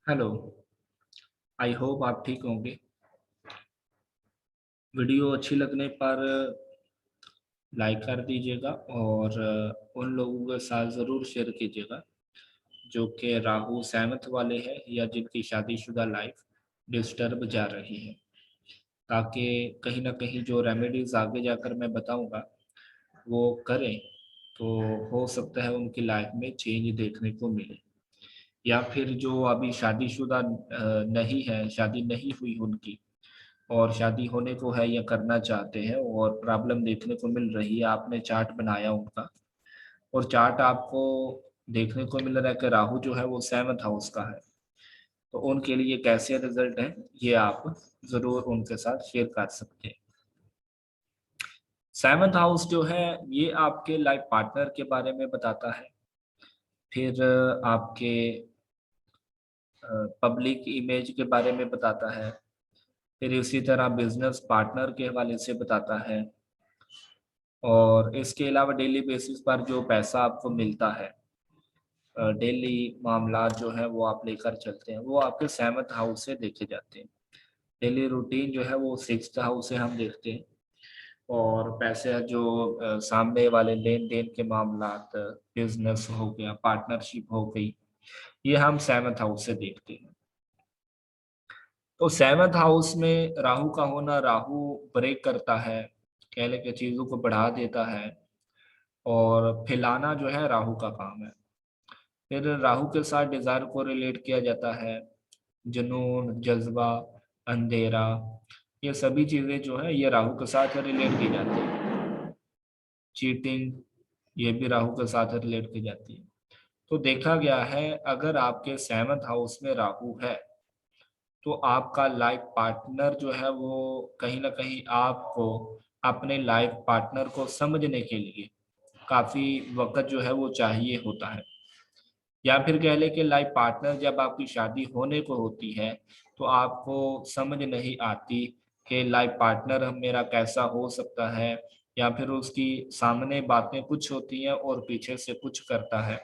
Hello. I hope आप ठीक होंगे। वीडियो अच्छी लगने पर लाइक कर दीजिएगा और उन लोगों के साथ ज़रूर शेयर कीजिएगा जो कि राहु सहमत वाले हैं या जिनकी शादीशुदा लाइफ डिस्टर्ब जा रही है, ताकि कहीं ना कहीं जो रेमेडीज आगे जाकर मैं बताऊंगा वो करें तो हो सकता है उनकी लाइफ में चेंज देखने को मिले। या फिर जो अभी शादीशुदा नहीं है, शादी नहीं हुई उनकी और शादी होने को है या करना चाहते हैं और प्रॉब्लम देखने को मिल रही है, आपने चार्ट बनाया उनका और चार्ट आपको देखने को मिल रहा है कि राहु जो है वो सेवंथ हाउस का है, तो उनके लिए कैसे रिजल्ट है ये आप जरूर उनके साथ शेयर कर सकते हैं। सेवंथ हाउस जो है ये आपके लाइफ पार्टनर के बारे में बताता है, फिर आपके पब्लिक इमेज के बारे में बताता है, फिर इसी तरह बिजनेस पार्टनर के हवाले से बताता है और इसके अलावा डेली बेसिस पर जो पैसा आपको मिलता है, डेली मामला जो है वो आप लेकर चलते हैं, वो आपके सेवंथ हाउस से देखे जाते हैं। डेली रूटीन जो है वो सिक्स्थ हाउस से हम देखते हैं और पैसे जो सामने वाले लेन देन के मामला, बिजनेस हो गया, पार्टनरशिप हो गई, ये हम सेवंथ हाउस से देखते हैं। तो सेवंथ हाउस में राहु का होना, राहु ब्रेक करता है, कह ले के चीजों को बढ़ा देता है और फैलाना जो है राहु का काम है। फिर राहु के साथ डिजायर को रिलेट किया जाता है, जुनून, जज्बा, अंधेरा, ये सभी चीजें जो है ये राहु के साथ रिलेट की जाती है। चीटिंग, ये भी राहु के साथ रिलेट की जाती है। तो देखा गया है अगर आपके सेवंथ हाउस में राहु है तो आपका लाइफ पार्टनर जो है वो कहीं ना कहीं आपको अपने लाइफ पार्टनर को समझने के लिए काफी वक्त जो है वो चाहिए होता है। या फिर कह ले कि लाइफ पार्टनर जब आपकी शादी होने को होती है तो आपको समझ नहीं आती कि लाइफ पार्टनर मेरा कैसा हो सकता है, या फिर उसकी सामने बातें कुछ होती हैं और पीछे से कुछ करता है।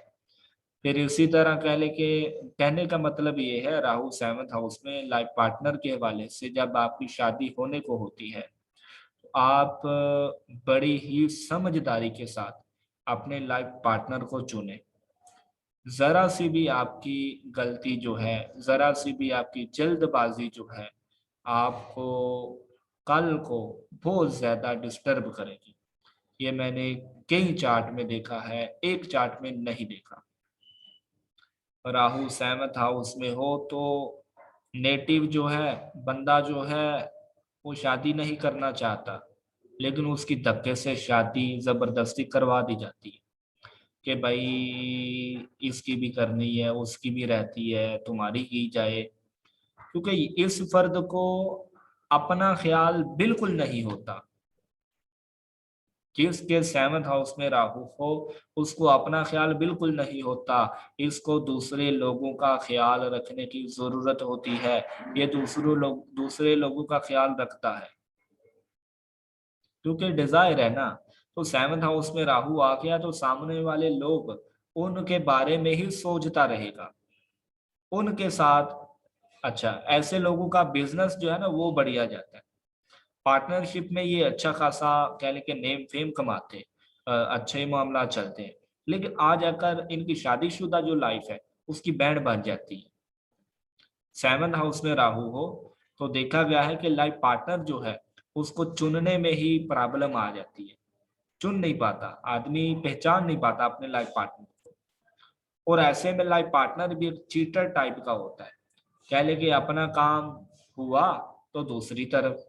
फिर इसी तरह कह ले कि कहने का मतलब ये है राहु सेवंथ हाउस में लाइफ पार्टनर के हवाले से जब आपकी शादी होने को होती है तो आप बड़ी ही समझदारी के साथ अपने लाइफ पार्टनर को चुने। जरा सी भी आपकी गलती जो है, जरा सी भी आपकी जल्दबाजी जो है आपको कल को बहुत ज्यादा डिस्टर्ब करेगी। ये मैंने कई चार्ट में देखा है, एक चार्ट में नहीं देखा। राहु सेवंथ हाउस में हो तो नेटिव जो है, बंदा जो है वो शादी नहीं करना चाहता, लेकिन उसकी धक्के से शादी जबरदस्ती करवा दी जाती है कि भाई इसकी भी करनी है, उसकी भी रहती है, तुम्हारी की जाए, क्योंकि इस फर्द को अपना ख्याल बिल्कुल नहीं होता। जिसके सेवंथ हाउस में राहु हो उसको अपना ख्याल बिल्कुल नहीं होता, इसको दूसरे लोगों का ख्याल रखने की जरूरत होती है, ये दूसरे लोगों का ख्याल रखता है क्योंकि डिजायर है ना। तो सेवंथ हाउस में राहु आ गया तो सामने वाले लोग उनके बारे में ही सोचता रहेगा, उनके साथ। अच्छा, ऐसे लोगों का बिजनेस जो है ना वो बढ़िया जाता है। पार्टनरशिप में ये अच्छा खासा कह लें कि नेम फेम कमाते हैं, अच्छे मामला चलते हैं। लेकिन आ जाकर इनकी शादीशुदा जो लाइफ है उसकी बैंड बन जाती है। सेवन हाउस में राहु हो तो देखा गया है कि लाइफ पार्टनर जो है उसको चुनने में ही प्रॉब्लम आ जाती है, चुन नहीं पाता आदमी, पहचान नहीं पाता अपने लाइफ पार्टनर को। और ऐसे में लाइफ पार्टनर भी एक चीटर टाइप का होता है, कह ले कि अपना काम हुआ तो दूसरी तरफ,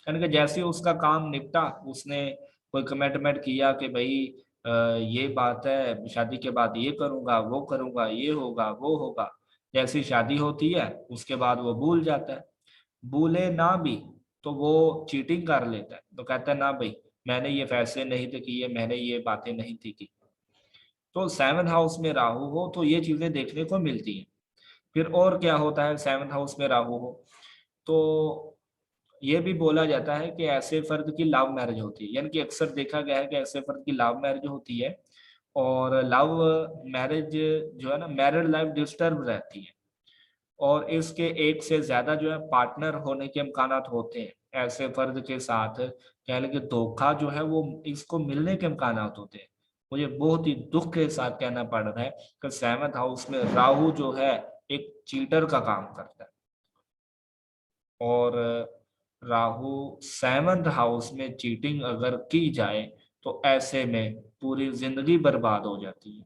यानी कि जैसे ही उसका काम निपटा, उसने कोई कमिटमेंट किया कि भाई ये बात है, शादी के बाद ये करूंगा, वो करूंगा, ये होगा, वो होगा, जैसी शादी होती है उसके बाद वो भूल जाता है। भूले ना भी तो वो चीटिंग कर लेता है, तो कहता है ना भाई मैंने ये फैसले नहीं थे किए, मैंने ये बातें नहीं थी की। तो सेवन हाउस में राहु हो तो ये चीजें देखने को मिलती हैं। फिर और क्या होता है सेवन हाउस में राहु हो तो ये भी बोला जाता है कि ऐसे फर्द की लव मैरिज होती है, यानी कि अक्सर देखा गया है कि ऐसे फर्द की लव मैरिज होती है और लव मैरिज जो है ना, मैरिड लाइफ डिस्टर्ब रहती है, और इसके एक से ज्यादा जो है पार्टनर होने के इम्कानात होते हैं। ऐसे फर्द के साथ कह लें कि धोखा जो है वो इसको मिलने के इम्कानात होते हैं। मुझे बहुत ही दुख के साथ कहना पड़ रहा है कि 7th हाउस में राहु जो है एक चीटर का काम करता है, और राहु 7th हाउस में चीटिंग अगर की जाए तो ऐसे में पूरी जिंदगी बर्बाद हो जाती है।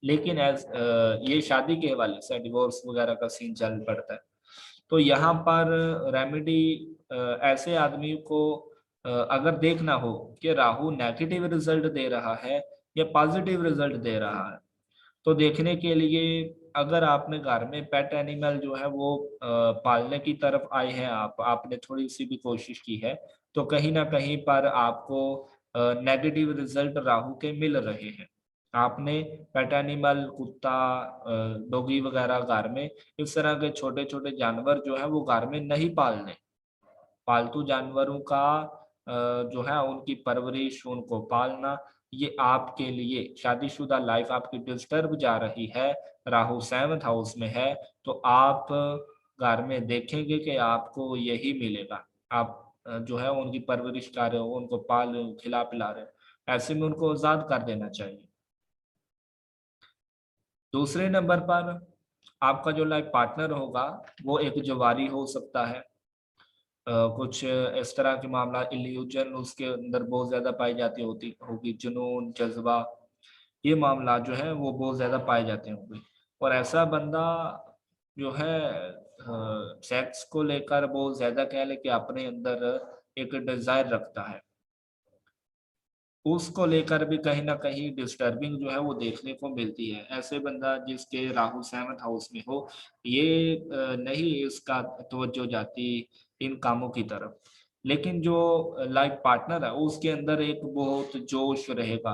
लेकिन ये शादी के हवाले से डिवोर्स वगैरह का सीन चल पड़ता है। तो यहाँ पर रेमेडी ऐसे आदमी को अगर देखना हो कि राहु नेगेटिव रिजल्ट दे रहा है या पॉजिटिव रिजल्ट दे रहा है, तो देखने के लिए अगर आपने घर में पेट एनिमल जो है वो पालने की तरफ आए हैं, आपने थोड़ी सी भी कोशिश की है, तो कहीं ना कहीं पर आपको नेगेटिव रिजल्ट राहु के मिल रहे हैं। आपने पेट एनिमल, कुत्ता, डॉगी वगैरह घर में, इस तरह के छोटे छोटे जानवर जो है वो घर में नहीं पालने। पालतू जानवरों का जो है उनकी परवरिश, उनको पालना, ये आपके लिए शादीशुदा लाइफ आपकी डिस्टर्ब जा रही है, राहु 7th हाउस में है, तो आप घर में देखेंगे कि आपको यही मिलेगा। आप जो है उनकी परवरिश कर रहे हो, उनको पाल रहे हो, खिला पिला रहे हो, ऐसे में उनको आजाद कर देना चाहिए। दूसरे नंबर पर आपका जो लाइफ पार्टनर होगा वो एक जुआरी हो सकता है। कुछ इस तरह के मामला, इल्यूजन उसके अंदर बहुत ज्यादा पाई जाती होती होगी, जुनून, जज्बा, ये मामला जो है वो बहुत ज्यादा पाए जाते होंगे। और ऐसा बंदा जो है सेक्स को लेकर बहुत ज्यादा कह ले कि अपने अंदर एक डिजायर रखता है, उसको लेकर भी कहीं ना कहीं डिस्टर्बिंग जो है वो देखने को मिलती है। ऐसे बंदा जिसके राहु 7th हाउस में हो, ये नहीं इसका तवज्जो जाती इन कामों की तरफ। लेकिन जो लाइफ पार्टनर है उसके अंदर एक बहुत जोश रहेगा,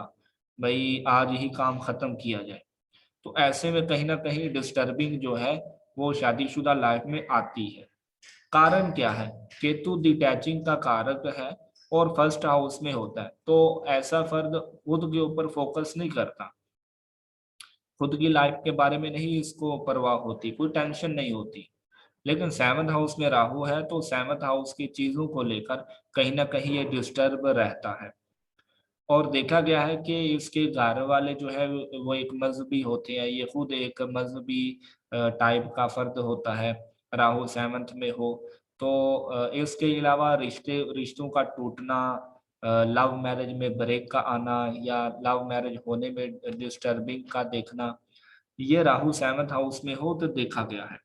भाई आज ही काम खत्म किया जाए। तो ऐसे में कहीं ना कहीं डिस्टर्बिंग जो है वो शादीशुदा लाइफ में आती है। कारण क्या है? केतु डिटैचिंग का कारक है और फर्स्ट हाउस में होता है, तो ऐसा फर्द खुद के ऊपर फोकस नहीं करता, खुद की लाइफ के बारे में नहीं इसको परवाह होती, कोई टेंशन नहीं होती। लेकिन 7th हाउस में राहु है तो 7th हाउस की चीजों को लेकर कहीं ना कहीं ये डिस्टर्ब रहता है। और देखा गया है कि इसके घर वाले जो है वो एक मजहबी होते हैं, ये खुद एक मजहबी टाइप का फर्द होता है, राहु 7th में हो तो। इसके अलावा रिश्तों का टूटना, लव मैरिज में ब्रेक का आना, या लव मैरिज होने में डिस्टर्बिंग का देखना, ये राहु 7th हाउस में हो तो देखा गया है।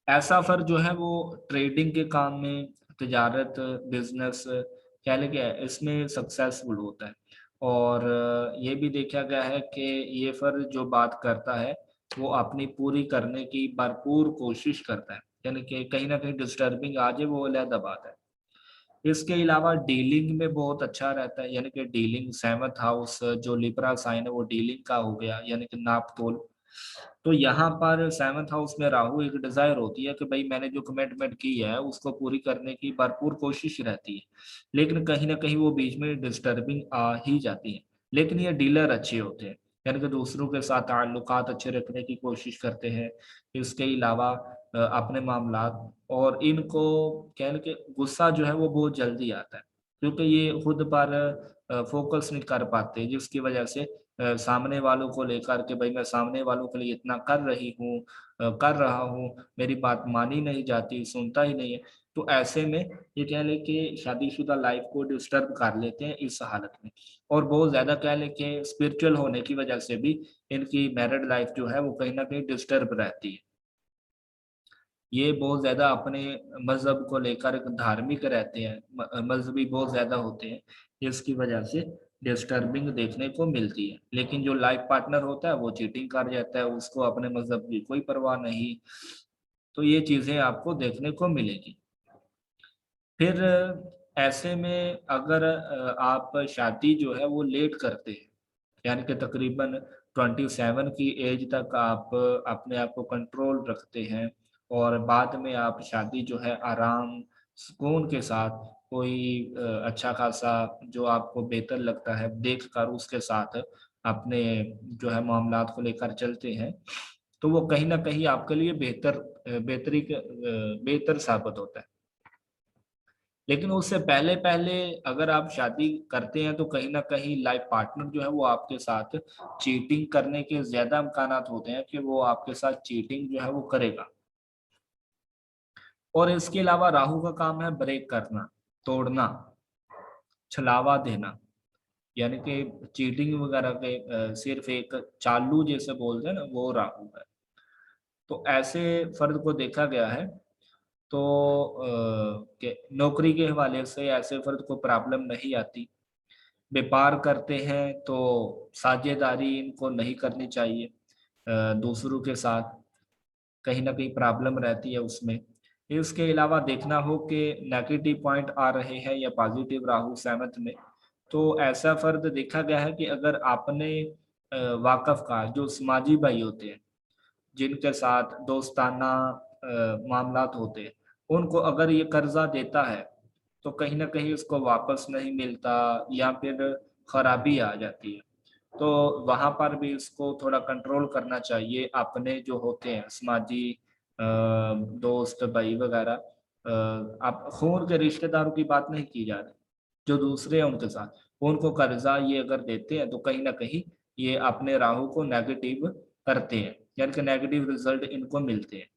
ऐसा फर्ज जो है वो ट्रेडिंग के काम में, तिजारत, बिजनेस कह लें कि इसमें सक्सेसफुल होता है। और ये भी देखा गया है कि ये फर्ज जो बात करता है वो अपनी पूरी करने की भरपूर कोशिश करता है, यानी कि कहीं ना कहीं डिस्टर्बिंग आ जाए वो अलग बात है। इसके अलावा डीलिंग में बहुत अच्छा रहता है, यानी कि डीलिंग 7th हाउस जो लिब्रा साइन है वो डीलिंग का हो गया, यानी कि नाप तोल। तो यहाँ पर 7th हाउस में राहु, एक डिजायर होती है कि भाई मैंने जो कमिटमेंट की है उसको पूरी करने की भरपूर कोशिश रहती है, लेकिन कहीं ना कहीं वो बीच में डिस्टर्बिंग आ ही जाती है। लेकिन ये डीलर अच्छे होते हैं, यानी कि दूसरों के साथ ताल्लुकात अच्छे रखने की कोशिश करते हैं। इसके अलावा अपने मामलात, और इनको कहने के गुस्सा जो है वो बहुत जल्दी आता है, क्योंकि ये खुद पर फोकस नहीं कर पाते, जिसकी वजह से सामने वालों को लेकर के भाई मैं सामने वालों के लिए इतना कर रही हूँ, कर रहा हूँ, मेरी बात मानी नहीं जाती, सुनता ही नहीं है। तो ऐसे में ये कह ले कि शादीशुदा लाइफ को डिस्टर्ब कर लेते हैं इस हालत में। और बहुत ज्यादा कह ले कि स्पिरिचुअल होने की वजह से भी इनकी मैरिड लाइफ जो है वो कहीं ना कहीं डिस्टर्ब रहती है। ये बहुत ज्यादा अपने मजहब को लेकर धार्मिक रहते हैं, मजहबी बहुत ज्यादा होते हैं, जिसकी वजह से डिस्टर्बिंग देखने को मिलती है। लेकिन जो लाइफ पार्टनर होता है वो चीटिंग कर जाता है, उसको अपने मजहब की कोई परवाह नहीं। तो ये चीजें आपको देखने को मिलेगी। फिर ऐसे में अगर आप शादी जो है वो लेट करते हैं, यानी कि तकरीबन 27 की एज तक आप अपने आप को कंट्रोल रखते हैं, और बाद में आप शादी जो है आराम सुकून के साथ कोई अच्छा खासा जो आपको बेहतर लगता है देख कर उसके साथ अपने जो है मामलात को लेकर चलते हैं, तो वो कहीं ना कहीं आपके लिए बेहतर साबित होता है। लेकिन उससे पहले पहले अगर आप शादी करते हैं तो कहीं ना कहीं लाइफ पार्टनर जो है वो आपके साथ चीटिंग करने के ज्यादा इम्कानात होते हैं कि वो आपके साथ चीटिंग जो है वो करेगा। और इसके अलावा राहु का काम है ब्रेक करना, तोड़ना, छलावा देना, यानी कि चीटिंग वगैरह के सिर्फ एक चालू जैसे बोलते हैं ना, वो राहु है। तो ऐसे फर्द को देखा गया है तो नौकरी के हवाले से ऐसे फर्द को प्रॉब्लम नहीं आती। व्यापार करते हैं तो साझेदारी इनको नहीं करनी चाहिए दूसरों के साथ, कहीं ना कहीं प्रॉब्लम रहती है उसमें। इसके अलावा देखना हो कि नेगेटिव पॉइंट आ रहे हैं या पॉजिटिव राहु सहमत में, तो ऐसा फर्द देखा गया है कि अगर आपने वाकफ का जो समाजी भाई होते हैं जिनके साथ दोस्ताना मामलात होते हैं, उनको अगर ये कर्जा देता है तो कहीं ना कहीं उसको वापस नहीं मिलता या फिर खराबी आ जाती है। तो वहां पर भी इसको थोड़ा कंट्रोल करना चाहिए। अपने जो होते हैं समाजी दोस्त भाई वगैरह, आप खून के रिश्तेदारों की बात नहीं की जा रही, जो दूसरे हैं उनके साथ उनको कर्जा ये अगर देते हैं तो कहीं ना कहीं ये अपने राहु को नेगेटिव करते हैं, यानी कि नेगेटिव रिजल्ट इनको मिलते हैं।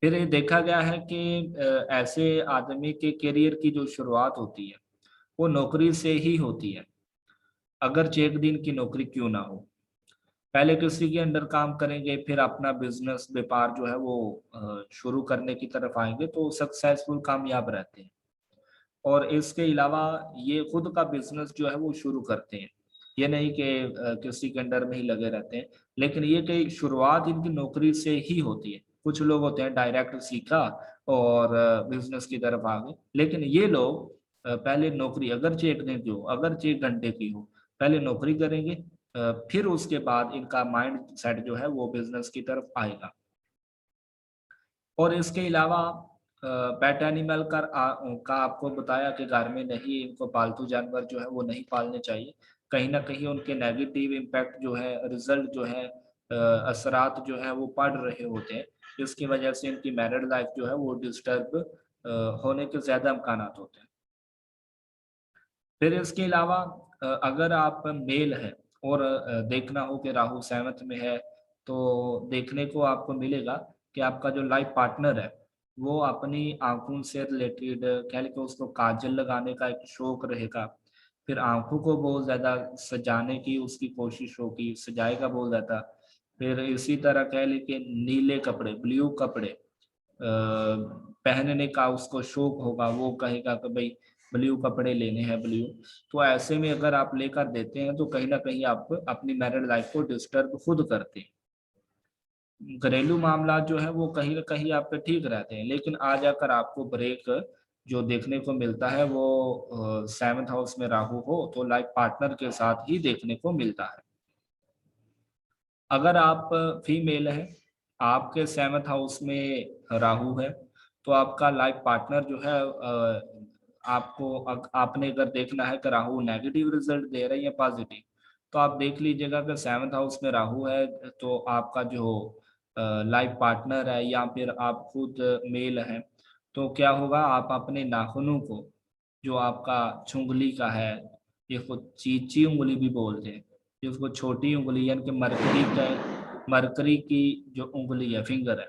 फिर ये देखा गया है कि ऐसे आदमी के करियर की जो शुरुआत होती है वो नौकरी से ही होती है, अगर एक दिन की नौकरी क्यों ना हो। पहले किसी के अंडर काम करेंगे, फिर अपना बिजनेस व्यापार जो है वो शुरू करने की तरफ आएंगे तो सक्सेसफुल कामयाब रहते हैं। और इसके अलावा ये खुद का बिजनेस जो है वो शुरू करते हैं, ये नहीं कि किसी के अंडर में ही लगे रहते हैं। लेकिन ये कि शुरुआत इनकी नौकरी से ही होती है। कुछ लोग होते हैं डायरेक्ट सीखा और बिजनेस की तरफ आ गए, लेकिन ये लोग पहले नौकरी अगरचे एक दिन की हो, अगरचे 1 घंटे की हो, पहले नौकरी करेंगे, फिर उसके बाद इनका माइंड सेट जो है वो बिजनेस की तरफ आएगा। और इसके अलावा पेट एनिमल का आपको बताया कि घर में नहीं, इनको पालतू जानवर जो है वो नहीं पालने चाहिए। कहीं ना कहीं उनके नेगेटिव इम्पैक्ट जो है, रिजल्ट जो है, असरात जो है वो पड़ रहे होते हैं, जिसकी वजह से इनकी मैरिड लाइफ जो है वो डिस्टर्ब होने के ज्यादा इम्कान होते हैं। फिर इसके अलावा अगर आप मेल है और देखना हो कि राहु सहमत में है, तो देखने को आपको मिलेगा कि आपका जो लाइफ पार्टनर है वो अपनी आंखों से रिलेटेड कह लें कि उसको काजल लगाने का एक शौक रहेगा। फिर आंखों को बहुत ज्यादा सजाने की उसकी कोशिश होगी, सजाएगा बहुत ज्यादा। फिर इसी तरह कह लें कि नीले कपड़े, ब्लू कपड़े पहनने का उसको शौक होगा, वो कहेगा कि भाई ब्लू कपड़े लेने हैं, ब्लू। तो ऐसे में अगर आप लेकर देते हैं तो कहीं ना कहीं आप अपनी मैरिड लाइफ को डिस्टर्ब खुद करते हैं। घरेलू मामला जो है वो कहीं ना कहीं आपके ठीक रहते हैं, लेकिन आ जाकर आपको ब्रेक जो देखने को मिलता है वो 7th हाउस में राहु हो तो लाइफ पार्टनर के साथ ही देखने को मिलता है। अगर आप फीमेल हैं, आपके 7th हाउस में राहु है, तो आपका लाइफ पार्टनर जो है आपने अगर देखना है कि राहु नेगेटिव रिजल्ट दे रहे हैं या पॉजिटिव, तो आप देख लीजिएगा कि 7th हाउस में राहु है तो आपका जो लाइफ पार्टनर है या फिर आप खुद मेल हैं, तो क्या होगा, आप अपने नाखूनों को, जो आपका चुंगली का है, इसको चीची उंगली भी बोलते हैं, जिसको छोटी उंगली यानी कि मरकरी की जो उंगली है, फिंगर है,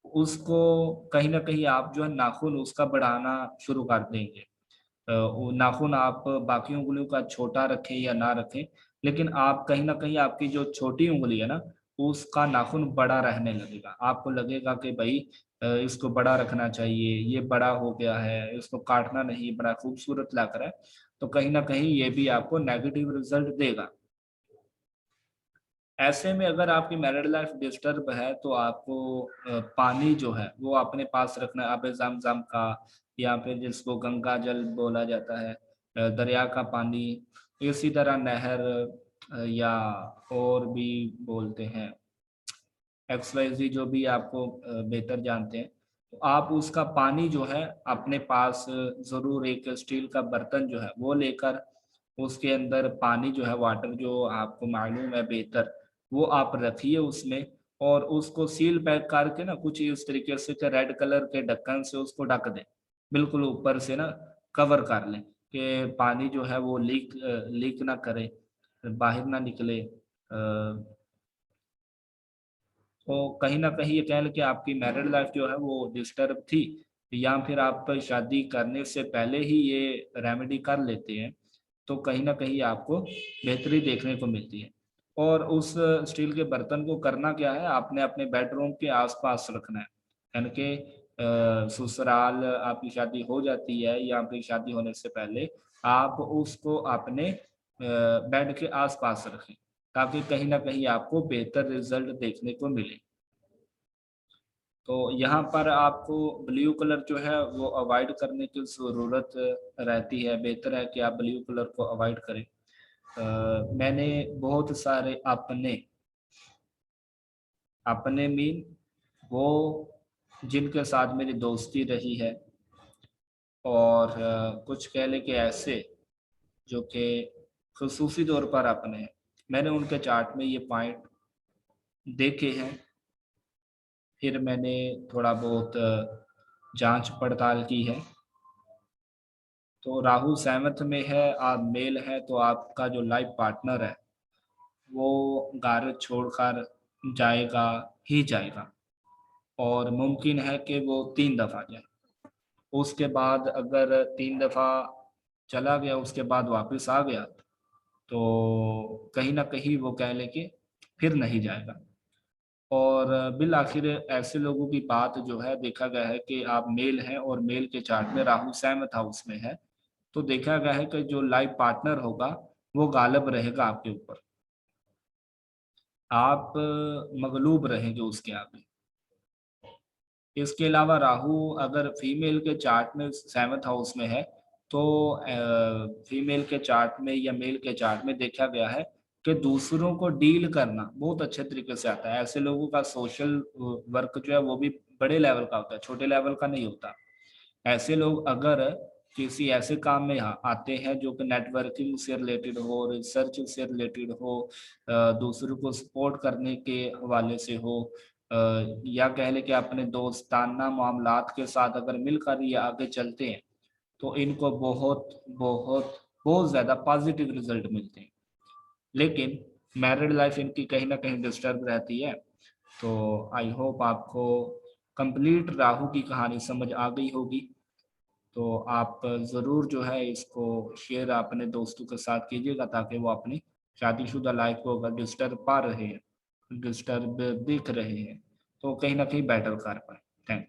उसको कहीं ना कहीं आप जो है नाखून उसका बढ़ाना शुरू कर देंगे। वो नाखून आप बाकी उंगलियों का छोटा रखें या ना रखें, लेकिन आप कहीं ना कहीं आपकी जो छोटी उंगली है ना उसका नाखून बड़ा रहने लगेगा। आपको लगेगा कि भाई इसको बड़ा रखना चाहिए, ये बड़ा हो गया है, इसको काटना नहीं, बड़ा खूबसूरत लग रहा है। तो कहीं ना कहीं ये भी आपको नेगेटिव रिजल्ट देगा। ऐसे में अगर आपकी मैरिड लाइफ डिस्टर्ब है तो आपको पानी जो है वो अपने पास रखना है, आबे ज़म-ज़म का, या फिर जिसको गंगा जल बोला जाता है, दरिया का पानी, इसी तरह नहर, या और भी बोलते हैं XYZ, जो भी आपको बेहतर जानते हैं। तो आप उसका पानी जो है अपने पास जरूर एक स्टील का बर्तन जो है वो लेकर उसके अंदर पानी जो है वाटर जो आपको मालूम है बेहतर वो आप रखिए उसमें, और उसको सील पैक करके ना कुछ इस तरीके से कि रेड कलर के ढक्कन से उसको ढक दें, बिल्कुल ऊपर से ना कवर कर लें कि पानी जो है वो लीक ना करे, बाहर ना निकले। तो कहीं ना कहीं ये कह लें कि आपकी मैरिड लाइफ जो है वो डिस्टर्ब थी, या फिर आप शादी करने से पहले ही ये रेमेडी कर लेते हैं, तो कहीं ना कहीं आपको बेहतरी देखने को मिलती है। और उस स्टील के बर्तन को करना क्या है, आपने अपने बेडरूम के आसपास रखना है, यानी कि ससुराल आपकी शादी हो जाती है या आपकी शादी होने से पहले आप उसको अपने बेड के आसपास रखें, ताकि कहीं ना कहीं आपको बेहतर रिजल्ट देखने को मिले। तो यहाँ पर आपको ब्लू कलर जो है वो अवॉइड करने की ज़रूरत रहती है, बेहतर है कि आप ब्लू कलर को अवॉइड करें। मैंने बहुत सारे अपने अपने मीन वो जिनके साथ मेरी दोस्ती रही है, और कुछ कह लें कि ऐसे जो कि खसूसी तौर पर अपने हैं, मैंने उनके चार्ट में ये पॉइंट देखे हैं। फिर मैंने थोड़ा बहुत जांच पड़ताल की है। तो राहु सहमत में है, आप मेल है, तो आपका जो लाइफ पार्टनर है वो घर छोड़कर जाएगा ही जाएगा, और मुमकिन है कि वो 3 दफा जाए। उसके बाद अगर 3 दफा चला गया उसके बाद वापस आ गया, तो कहीं ना कहीं वो कह ले कि फिर नहीं जाएगा। और बिल आखिर ऐसे लोगों की बात जो है देखा गया है कि आप मेल हैं और मेल के चार्ट में राहु सहमत हाउस में है, तो देखा गया है कि जो लाइफ पार्टनर होगा वो गालिब रहेगा आपके ऊपर, आप मगलूब रहेंगे उसके आगे। इसके अलावा राहु अगर फीमेल के चार्ट में 7th हाउस में है, तो फीमेल के चार्ट में या मेल के चार्ट में देखा गया है कि दूसरों को डील करना बहुत अच्छे तरीके से आता है। ऐसे लोगों का सोशल वर्क जो है वो भी बड़े लेवल का होता है, छोटे लेवल का नहीं होता। ऐसे लोग अगर किसी ऐसे काम में आते हैं जो कि नेटवर्किंग से रिलेटेड हो, रिसर्च से रिलेटेड हो, दूसरों को सपोर्ट करने के हवाले से हो, या कह लें कि अपने दोस्ताना मामलात के साथ अगर मिलकर ये आगे चलते हैं, तो इनको बहुत बहुत बहुत ज़्यादा पॉजिटिव रिजल्ट मिलते हैं। लेकिन मैरिड लाइफ इनकी कहीं ना कहीं डिस्टर्ब रहती है। तो आई होप आपको कंप्लीट राहु की कहानी समझ आ गई होगी। तो आप ज़रूर जो है इसको शेयर अपने दोस्तों के साथ कीजिएगा, ताकि वो अपनी शादीशुदा लाइफ को अगर डिस्टर्ब पा रहे हैं, डिस्टर्ब दिख रहे हैं, तो कहीं ना कहीं बेटर कर पाए। थैंक